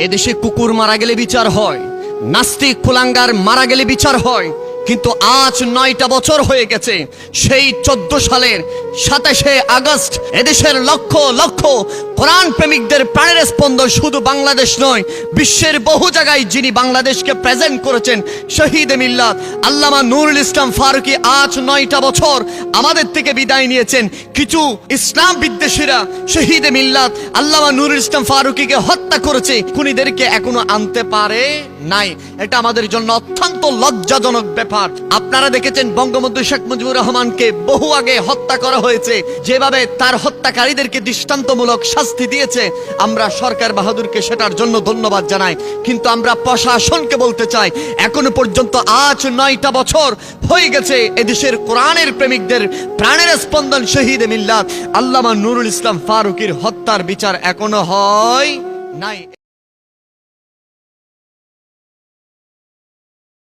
এদেশে কুকুর মারা গেলে বিচার হয়, নাস্তিক কুলাঙ্গার মারা গেলে বিচার হয়, কিন্তু আজ 9টা বছর হয়ে গেছে সেই 14 সালের 27শে আগস্ট এদেশের লক্ষ লক্ষ কোরআন প্রেমিকদের প্রাণের স্পন্দন শুধু বাংলাদেশ নয়, বিশ্বের বহু জায়গায় যিনি বাংলাদেশকে প্রেজেন্ট করেছেন শহীদ মিল্লাত আল্লামা নুরুল ইসলাম ফারুকী আজ 9টা বছর আমাদের থেকে বিদায় নিয়েছেন। কিছু ইসলাম বিদ্বেষীরা শহীদ মিল্লাত আল্লামা নুরুল ইসলাম ফারুকীকে হত্যা করেছে, খুনিদেরকে এখনো আনতে পারে নাই। এটা আমাদের জন্য অত্যন্ত লজ্জাজনক ব্যাপার। আপনারা দেখেছেন বঙ্গবন্ধু শেখ মুজিবুর রহমানকে বহু আগে হত্যা করা হয়েছে, যেভাবে তার হত্যাকারীদেরকে দৃষ্টান্তমূলক শাস্তি দিয়েছে, আমরা সরকার বাহাদুরকে সেটার জন্য ধন্যবাদ জানাই। কিন্তু আমরা প্রশাসনকে বলতে চাই, এখনো পর্যন্ত আজ 9টা বছর হয়ে গেছে এদেশের কোরআনের প্রেমিকদের প্রাণের স্পন্দন শহীদ মিল্লাত আল্লামা নুরুল ইসলাম ফারুকীর হত্যার বিচার এখনো হয় নাই।